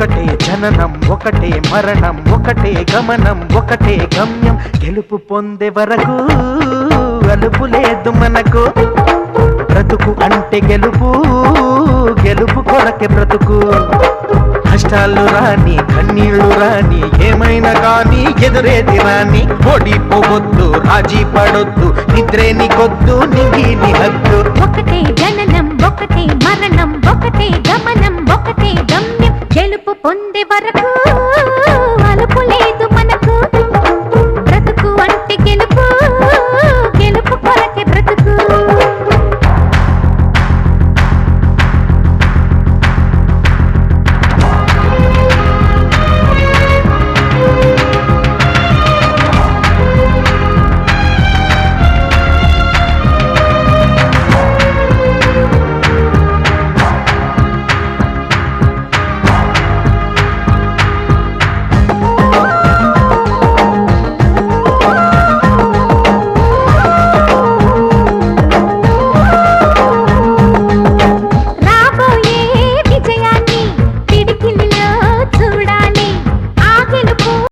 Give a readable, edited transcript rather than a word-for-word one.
ఒకటే జననం ఒకటే మరణం ఒకటే గమనం ఒకటే గమ్యం గెలుపు పొందే వరకు అలుపు లేదు మనకు బ్రతుకు అంటే గెలుపు గెలుపు కొరకే బ్రతుకు కష్టాలు రాని కన్నీళ్లు రాని ఏమైనా కానీ ఎదురేది రాని ఓడిపోవద్దు రాజీ పడొద్దు నిద్రేని కొద్దు నింగిని హద్దు ఒకటే జననం ఒకటే మరణం ఒకటే గమనం ఒకటే